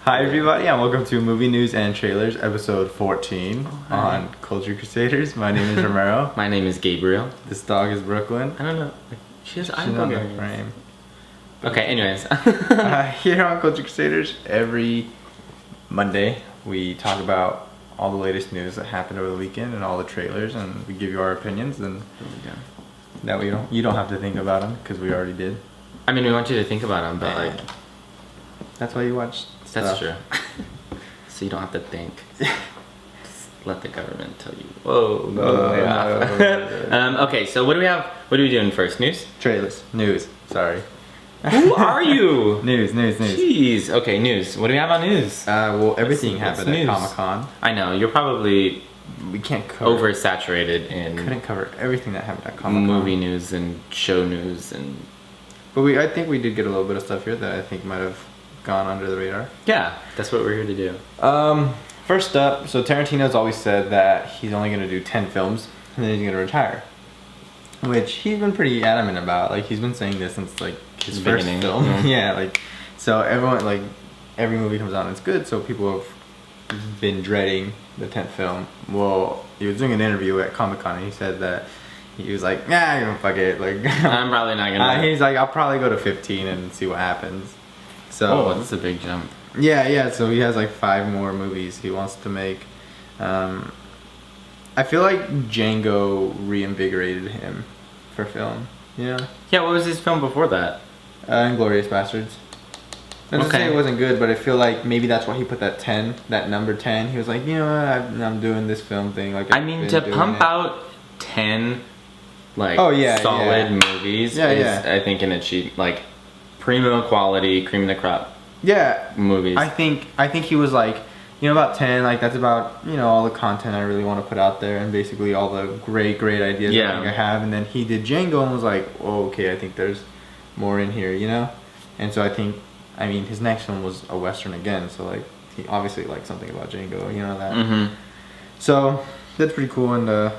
Hi everybody, and welcome to Movie News and Trailers, episode 14 on Culture Crusaders. My name is Romero. My name is Gabriel. This dog is Brooklyn. I don't know. She's on the frame. Okay, anyways. Here on Culture Crusaders, every Monday we talk about all the latest news that happened over the weekend and all the trailers, and we give you our opinions. And that way you don't have to think about them because we already did. I mean, we want you to think about them, but like that's why you watch. That's true. So you don't have to think. Just let the government tell you. Whoa. No. Okay, so what do we have? What are we doing first? News? Trailers. News. Sorry. Who are you? News. Jeez. Okay, news. What do we have on news? Well, everything happened at Comic-Con. I know. You're probably we can't cover oversaturated in. Couldn't cover everything that happened at Comic-Con. Movie news and show news and. But I think we did get a little bit of stuff here that I think might have gone under the radar. Yeah, that's what we're here to do. First up, so Tarantino's always said that he's only going to do 10 films and then he's going to retire, which he's been pretty adamant about. Like, he's been saying this since like his first film. Mm-hmm. Yeah, like, so everyone, like, every movie comes out and it's good, so people have been dreading the 10th film. Well, he was doing an interview at Comic-Con and he said that he was like, nah, fuck it, like I'm probably not gonna he's like, I'll probably go to 15 and see what happens. So that's a big jump. Yeah. So he has like 5 more movies he wants to make. I feel like Django reinvigorated him for film. Yeah. Yeah. What was his film before that? Inglourious Bastards. Not to say it wasn't good, but I feel like maybe that's why he put that 10, that number 10. He was like, you know what, I'm doing this film thing. Like, I mean, to pump out 10, like, solid movies is, I think, an achievement. Like, primo quality, cream of the crop. Yeah, movies. I think he was like, you know, about 10. Like, that's about, you know, all the content I really want to put out there, and basically all the great ideas I think I have. And then he did Django and was like, oh, okay, I think there's more in here, you know. And so I mean, his next one was a Western again, so like he obviously liked something about Django, you know that. Mm-hmm. So that's pretty cool, and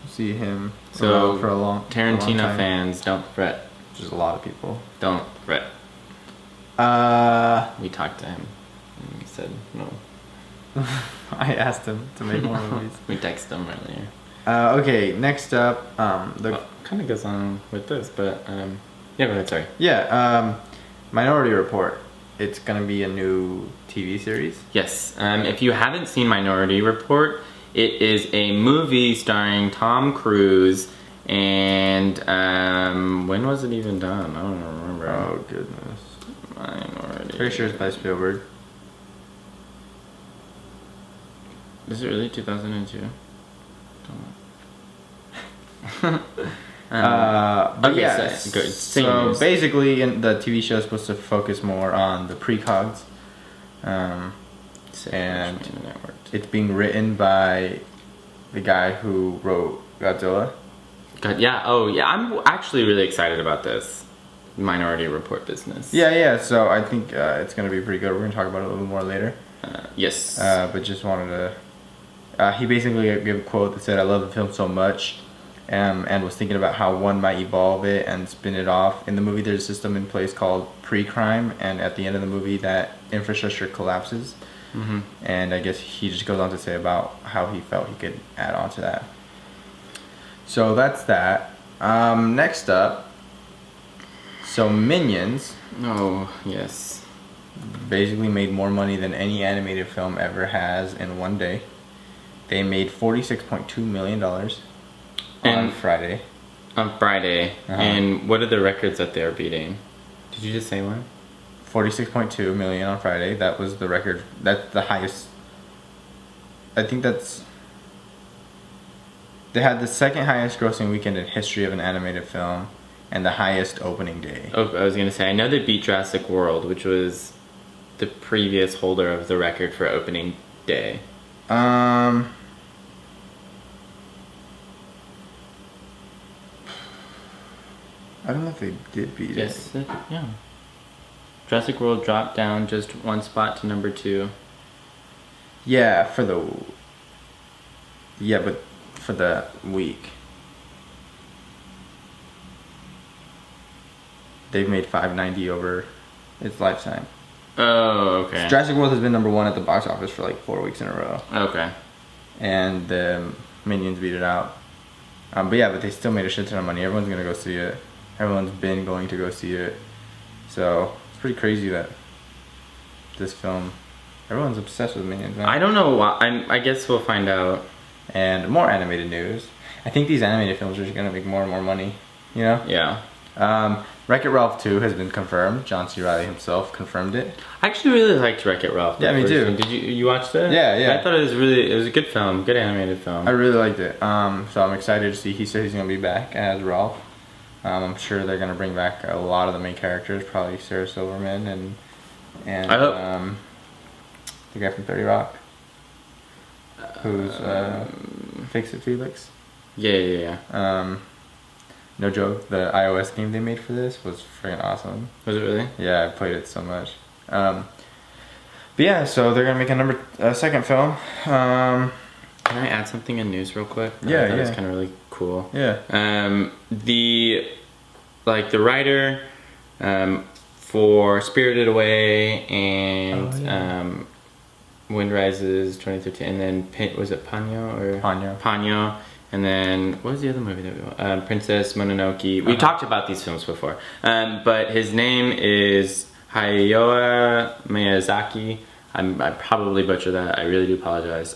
see him for a long Tarantino time. Fans, don't fret. There's a lot of people. Don't fret. We talked to him, and he said no. I asked him to make more movies. We texted him earlier. Okay, next up, kind of goes on with this, but yeah, go ahead. Sorry. Yeah, Minority Report. It's gonna be a new TV series. Yes. If you haven't seen Minority Report, it is a movie starring Tom Cruise. And when was it even done? I don't remember. Oh goodness. Minority. Pretty sure it's by Spielberg. Is it really 2002? But yeah, so basically, the TV show is supposed to focus more on the precogs, and it's being written by the guy who wrote Godzilla. Yeah. Oh, yeah. I'm actually really excited about this Minority Report business. Yeah. So I think it's gonna be pretty good. We're gonna talk about it a little more later. Yes. But just wanted to. He basically gave a quote that said, "I love the film so much," and was thinking about how one might evolve it and spin it off. In the movie, there's a system in place called pre-crime, and at the end of the movie, that infrastructure collapses. Mm-hmm. And I guess he just goes on to say about how he felt he could add on to that. So that's that. Next up, so Minions. Oh, yes. Basically made more money than any animated film ever has in one day. They made $46.2 million on Friday. On Friday. Uh-huh. And what are the records that they're beating? Did you just say one? 46.2 million on Friday. That was the record. That's the highest. I think that's. They had the second highest grossing weekend in history of an animated film, and the highest opening day. Oh, I was gonna say, I know they beat Jurassic World, which was the previous holder of the record for opening day. I don't know if they did beat it. Yeah. Jurassic World dropped down just one spot to number 2. Yeah, but for the week. They've made $590 over its lifetime. Oh, okay. Jurassic World has been #1 at the box office for like 4 weeks in a row, Okay. and Minions beat it out. But they still made a shit ton of money. Everyone's gonna go see it. Everyone's been going to go see it. So it's pretty crazy that this film, everyone's obsessed with Minions now. I don't know why. I guess we'll find out. And more animated news. I think these animated films are just gonna make more and more money. You know? Yeah. Wreck-It Ralph 2 has been confirmed. John C. Reilly himself confirmed it. I actually really liked Wreck-It Ralph. Yeah, me too. Did you watch it? Yeah. I thought it was a good film, good animated film. I really liked it. So I'm excited to see. He said he's gonna be back as Ralph. I'm sure they're gonna bring back a lot of the main characters, probably Sarah Silverman and I hope. The guy from 30 Rock, who's Fix It Felix. Yeah. No joke, the iOS game they made for this was freaking awesome. Was it really? Yeah, I played it so much. But yeah, so they're gonna make a second film. Can I add something in news real quick? Yeah, That was yeah. kind of really cool. Yeah. The writer for Spirited Away and Wind Rises 2013, and then was it Ponyo or Ponyo, and then what was the other movie that we watched? Princess Mononoke. We talked about these films before, but his name is Hayao Miyazaki. I probably butchered that. I really do apologize.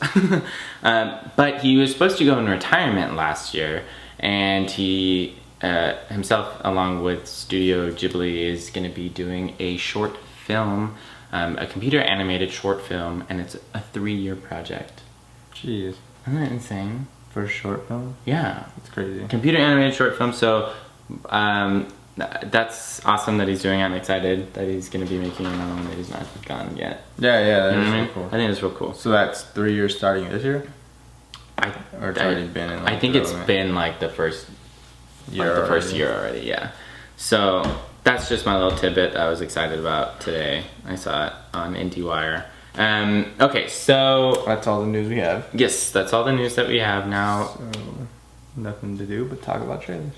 But he was supposed to go in retirement last year, and he himself, along with Studio Ghibli, is going to be doing a short film, a computer animated short film, and it's a 3-year project. Jeez. Isn't that insane? For a short film? Yeah. It's crazy. Computer animated short film, so that's awesome that he's doing it. I'm excited that he's going to be making another one that he's not gone yet. Yeah, that You know is what I really mean? cool. I think it's real cool. So that's 3 years starting this year? Or it's already been in, like, I think it's development? been like the first year already, yeah. So that's just my little tidbit that I was excited about today. I saw it on IndieWire. Okay, so That's all the news we have. yes, that's all the news that we have now. So, nothing to do but talk about trailers.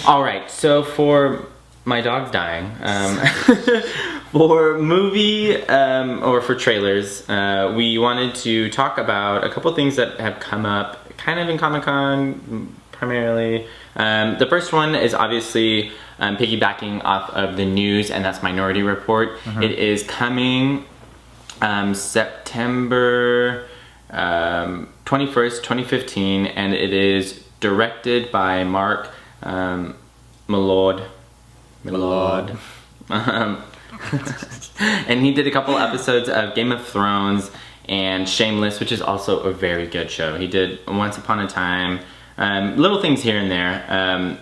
All right, so for my dog's dying, for movie or for trailers, we wanted to talk about a couple things that have come up kind of in Comic-Con primarily. The first one is obviously piggybacking off of the news, and that's Minority Report. It is coming September 21st, 2015, and it is directed by Mark Millard. And he did a couple episodes of Game of Thrones and Shameless, which is also a very good show. He did Once Upon a Time, little things here and there.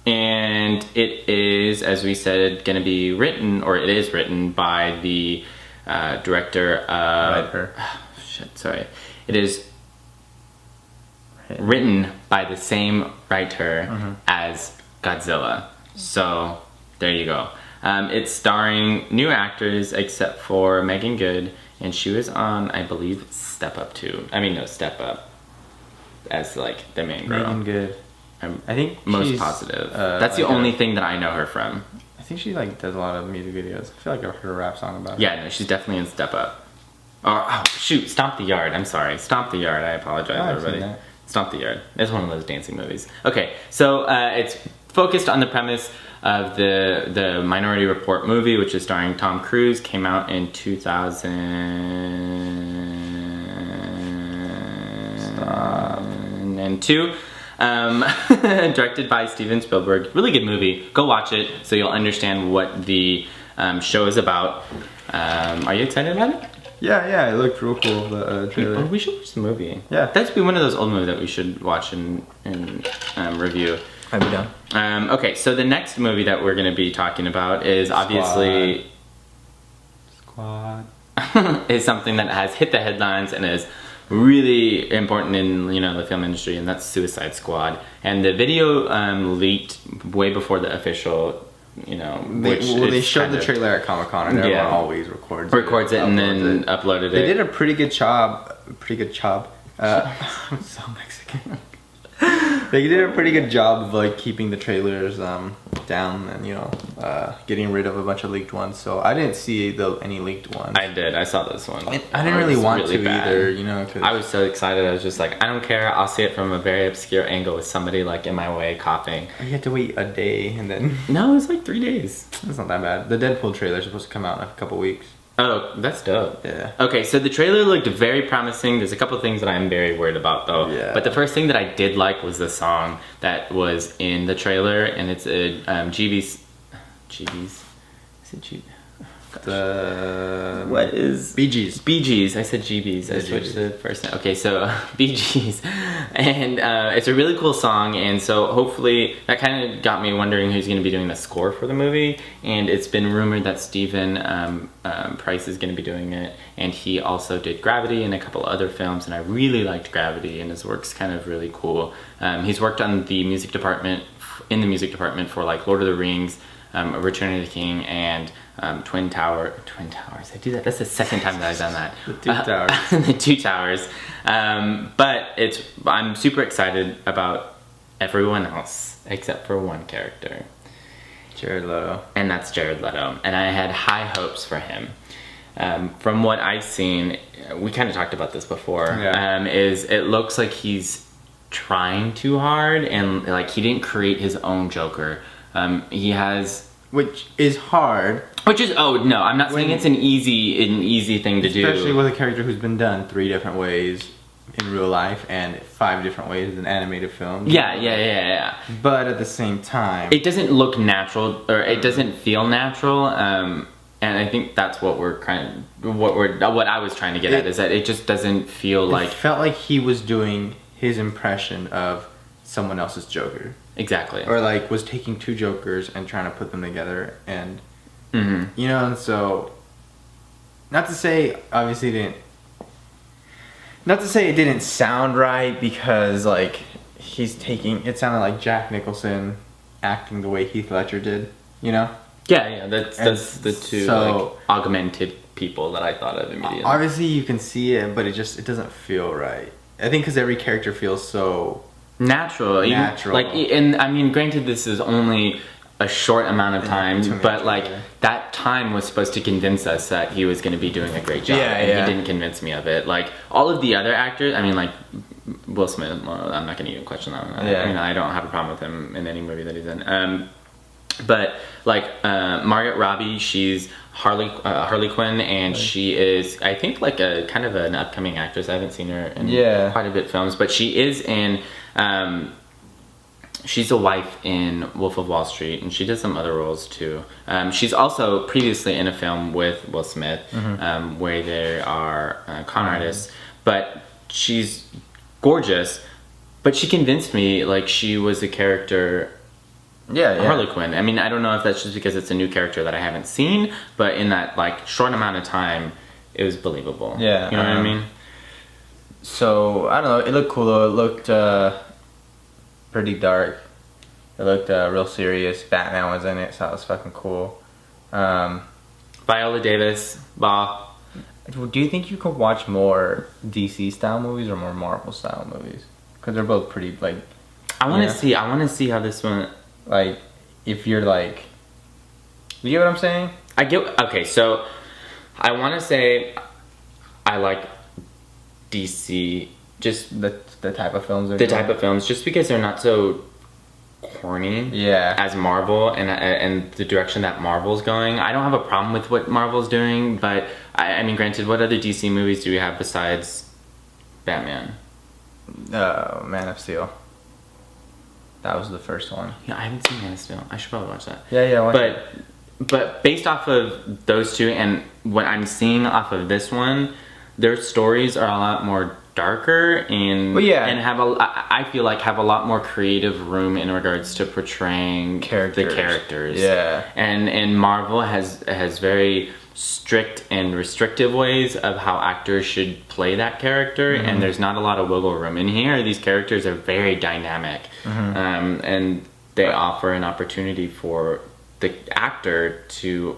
And it is, as we said, going to be written, or it is written by the director of... It is written by the same writer as Godzilla. So, there you go. It's starring new actors except for Megan Good, and she was on, I believe, Step Up 2. I mean, no, Step Up as like the main girl. Megan Good. I think Most she's, positive. That's the only thing that I know her from. I think she like does a lot of music videos. I feel like I've heard a rap song about it. Yeah, no, she's definitely in Step Up. Or, oh, shoot, Stomp the Yard. I'm sorry. Stomp the Yard. I apologize, I've seen everybody. that. Stomp the Yard. It's one of those dancing movies. Okay, so it's focused on the premise of the Minority Report movie, which is starring Tom Cruise. Came out in 2002. Directed by Steven Spielberg. Really good movie. Go watch it so you'll understand what the show is about. Are you excited about it? Yeah, it looked real cool, the trailer. We should watch the movie. Yeah. That'd be one of those old movies that we should watch and review. I'd be down. Okay, so the next movie that we're going to be talking about is obviously... Squad. is something that has hit the headlines and is really important in the film industry, and that's Suicide Squad. And the video leaked way before the official... they showed the trailer at Comic-Con, and everyone always records it and then uploaded it. They did a pretty good job. I'm so Mexican. They did a pretty good job of like keeping the trailers down and getting rid of a bunch of leaked ones. So I didn't see any leaked ones. I did. I saw this one. I didn't really want to bad. either, 'cause I was so excited. I was just like, I don't care. I'll see it from a very obscure angle with somebody like in my way coughing. you had to wait a day and then No, it was like 3 days. it's not that bad. The Deadpool trailer is supposed to come out in a couple weeks. Oh, that's dope. Yeah. Okay, so the trailer looked very promising. There's a couple things that I'm very worried about though. Yeah. But the first thing that I did like was the song that was in the trailer, and it's a GB's. Is it G? What is Bee Gees? Bee Gees. I said GB's. I Yeah, switched GBs. the first name. Okay, so Bee Gees, and it's a really cool song. And so hopefully that kind of got me wondering who's going to be doing the score for the movie. And it's been rumored that Stephen Price is going to be doing it, and he also did Gravity and a couple other films. And I really liked Gravity, and his work's kind of really cool. He's worked on the music department for like Lord of the Rings, Return of the King, and Twin Towers. I do that. That's the second time that I've done that. The Two Towers. The Two Towers. But I'm super excited about everyone else except for one character, Jared Leto. and that's Jared Leto. And I had high hopes for him. From what I've seen, we kind of talked about this before. Yeah. Is it looks like he's trying too hard, and like he didn't create his own Joker. He has. Which is hard. Which is I'm not saying it's an easy thing to do. Especially with a character who's been done 3 different ways in real life and 5 different ways in animated films. Yeah. But at the same time, It doesn't look natural, or it doesn't feel natural. And I think that's what what I was trying to get at, is that it just doesn't feel like it felt like he was doing his impression of someone else's Joker. exactly. Or like was taking 2 Jokers and trying to put them together, and and so not to say it didn't sound right, because like it sounded like Jack Nicholson acting the way Heath Ledger did, Yeah, that's the two so- like augmented people that I thought of immediately. Obviously you can see it, but it doesn't feel right. I think because every character feels so Natural. Natural. And I mean, granted, this is only a short amount of time, 2 minutes, but like yeah. that time was supposed to convince us that he was going to be doing a great job, and Yeah. he didn't convince me of it. Like all of the other actors, I mean, like Will Smith. Well, I'm not going to even question that one. Yeah. I mean, I don't have a problem with him in any movie that he's in. But like Margot Robbie, she's Harley Quinn, and she is, I think, like a kind of an upcoming actress. I haven't seen her in quite a bit of films, but she is in. She's a wife in Wolf of Wall Street, and she does some other roles too. She's also previously in a film with Will Smith, where they are con artists. But she's gorgeous. But she convinced me like she was a character. Harley Quinn. I mean, I don't know if that's just because it's a new character that I haven't seen, but in that like short amount of time, it was believable. Yeah, you know what I mean. So I don't know. It looked cool though. It looked pretty dark. It looked real serious. Batman was in it, so that was fucking cool. Viola Davis, bah. Do you think you could watch more DC style movies or more Marvel style movies? Because they're both pretty like. I want to see how this one. Like, if you're like, you get what I'm saying? I get. Okay, so I want to say I like DC, just The type of films they're the doing. type of films, just because they're not so corny. Yeah. As Marvel and the direction that Marvel's going. I don't have a problem with what Marvel's doing, but I mean, granted, what other DC movies do we have besides Batman? Man of Steel. That was the first one. Yeah, I haven't seen Man of Steel. I should probably watch that. Yeah. Watch But based off of those two and what I'm seeing off of this one, their stories are a lot more darker and Well, yeah. and I feel like have a lot more creative room in regards to portraying the characters. Yeah. And Marvel has very strict and restrictive ways of how actors should play that character, and there's not a lot of wiggle room. And here, these characters are very dynamic, and they offer an opportunity for the actor to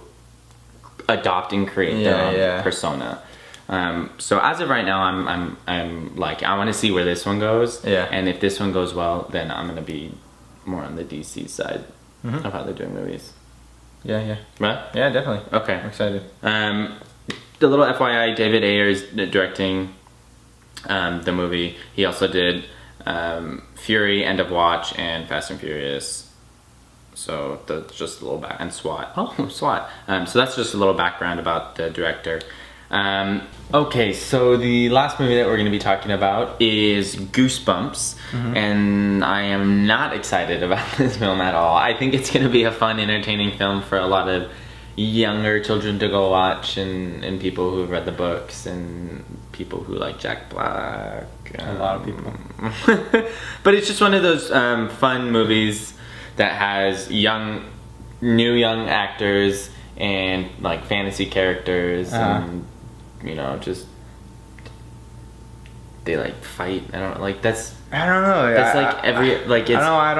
adopt and create their own persona. So as of right now, I'm like, I want to see where this one goes. Yeah. And if this one goes well, then I'm gonna be more on the DC side. Mhm. of how they're doing movies. Yeah. Right? Yeah, definitely. Okay. I'm excited. The little FYI, David Ayer is directing the movie. He also did Fury, End of Watch, and Fast and Furious. So that's just a little back and SWAT. Oh, SWAT. So that's just a little background about the director. Okay, so the last movie that we're going to be talking about is Goosebumps, and I am not excited about this film at all. I think it's going to be a fun, entertaining film for a lot of younger children to go watch, and people who've read the books, and people who like Jack Black. A lot of people. But it's just one of those fun movies that has new young actors and like fantasy characters, and you know, just they like fight. I don't like that's. I don't know. That's like every like it's. I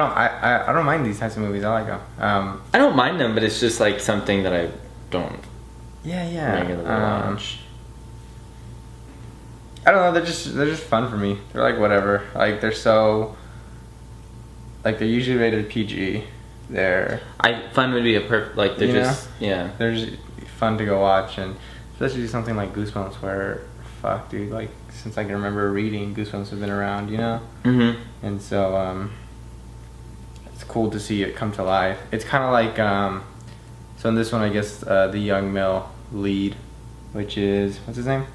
don't mind these types of movies. I like them. I don't mind them, but it's just like something that I don't Yeah. regularly watch. I don't know. They're just fun for me. They're like whatever. Like they're so. Like they're usually rated PG. Fun would be a perfect like they're You know? just yeah. They're just fun to go watch, and especially something like Goosebumps, where fuck, dude, like since I can remember reading, Goosebumps have been around, you know. Mm-hmm. And so it's cool to see it come to life. It's kind of like so in this one, I guess the young male lead, which is what's his name?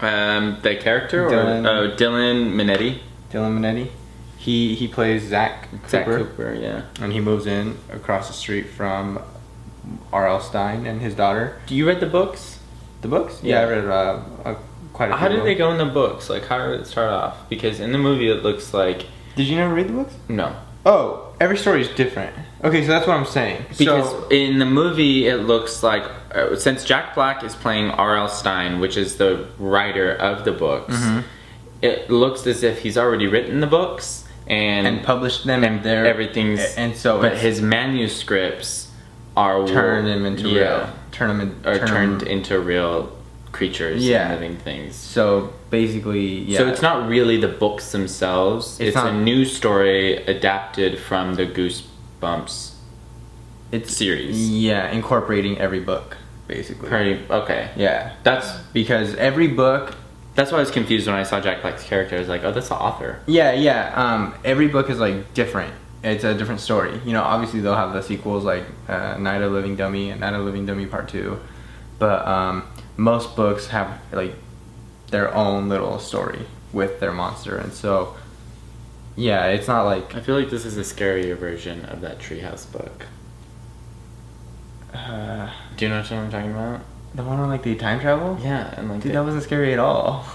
The character Dylan. Dylan Minetti. Dylan Minetti. He plays Zach Cooper, yeah. and he moves in across the street from R.L. Stein and his daughter. Do you read the books? The books? Yeah. I read quite a few. How did of they them. go in the books? Like, how did it start off? Because in the movie, it looks like Did you never read the books? no. Oh, every story is different. Okay, so that's what I'm saying. Because So, in the movie, it looks like since Jack Black is playing R.L. Stein, which is the writer of the books, it looks as if he's already written the books and published them and their everything's and so but it's his manuscripts are turned him into real. turned into real creatures, Yeah. and living things. So basically, yeah. So it's not really the books themselves. It's a not- news story adapted from the Goosebumps it's series. Yeah, incorporating every book basically. Okay. Yeah, That's because every book. why I was confused when I saw Jack Black's character. I was like, oh, that's the author. Yeah. Every book is like different. It's a different story. You know, obviously they'll have the sequels like Night of the Living Dummy and Night of the Living Dummy Part 2, but most books have like their own little story with their monster, and so yeah, it's not like I feel like this is a scarier version of that Treehouse book. Do you know what I'm talking about? the one on like the time travel. Yeah, and like Dude, that wasn't scary at all.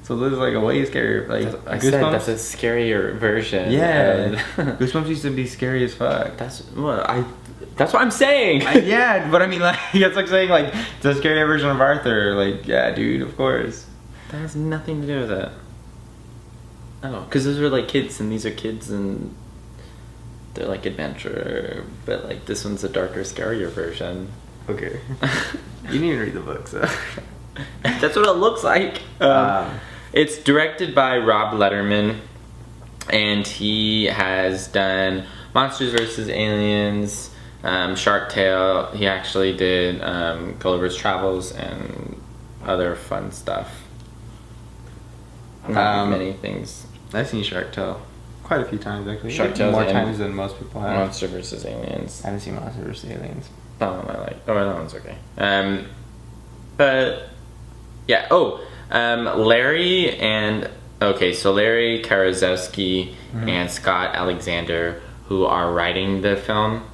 So this is like a way scarier. Like I Goosebumps. said that's a scarier version. Yeah, of- Goosebumps used to be scary as fuck. That's what I'm saying. Yeah, but I mean, like, it's like saying, like, it's a scarier version of Arthur. Like, yeah, dude, of course. That has nothing to do with it. Oh, because those are like kids, and these are kids, and they're like adventure, but like this one's a darker, scarier version. Okay. You didn't even read the book, so. That's what it looks like. It's directed by Rob Letterman, and he has done Monsters vs. Aliens, Shark Tale. He actually did Gulliver's Travels and other fun stuff. Not many things. I've seen Shark Tale quite a few times, actually. Shark Like, Tale's more in times than most people have. Monster vs. Aliens. I haven't seen Monster vs. Aliens. That one I like. Oh, that one's okay. But yeah. Larry and so Larry Karaszewski and Scott Alexander, who are writing the film,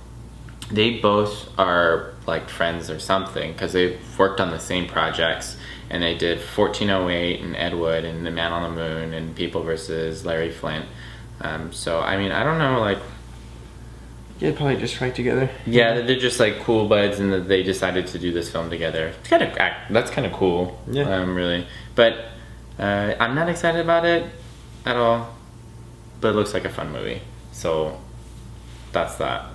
they both are like friends or something because they've worked on the same projects, and they did 1408 and Ed Wood and The Man on the Moon and People versus Larry Flint. So I mean, I don't know, like. Yeah, probably just right together. Yeah, they're just like cool buds, and that they decided to do this film together. It's that's kind of cool. Yeah. Really. But I'm not excited about it at all. But it looks like a fun movie. So that's that.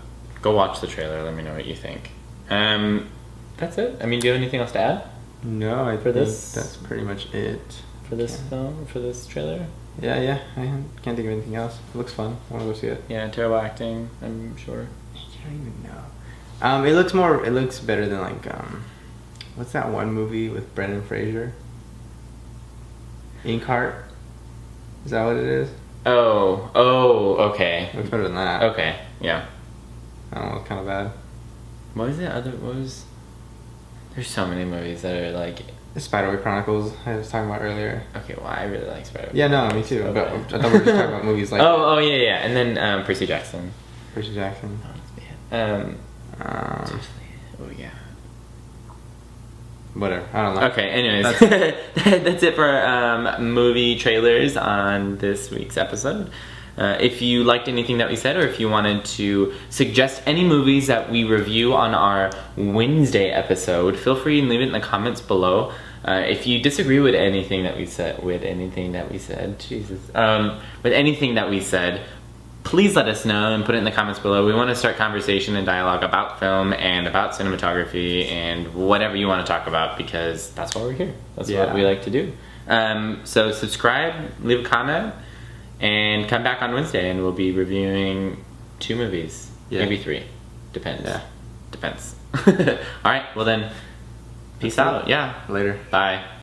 Go watch the trailer. Let me know what you think. That's it. I mean, do you have anything else to add No, I For think this? that's pretty much it. for this film? For this trailer? Yeah. I can't think of anything else. It looks fun. I want to go see it. Yeah, terrible acting, I'm sure. I don't even know. It looks better than like what's that one movie with Brendan Fraser? Inkheart. Is that what it is? Oh, okay. It looks better than that. Okay, yeah. I don't know, it's kind of bad. What was there's so many movies that are like, The Spiderweb Chronicles I was talking about earlier. okay, well, I really like Spider-Man. Yeah, no, me too. Okay. But I thought we were just talking about movies like oh, yeah. And then Percy Jackson. Percy Jackson. Oh, yeah. Whatever. I don't know. Okay, anyways. That's it for movie trailers on this week's episode. If you liked anything that we said, or if you wanted to suggest any movies that we review on our Wednesday episode, feel free and leave it in the comments below. If you disagree with anything that we said, with anything that we said, please let us know and put it in the comments below. We want to start conversation and dialogue about film and about cinematography and whatever you want to talk about, because that's why we're here. That's what we like to do. So subscribe, leave a comment, and come back on Wednesday and we'll be reviewing 2 movies. Yeah. Maybe 3. Depends. Yeah. Depends. Alright, well then, peace out. Yeah. Later. Bye.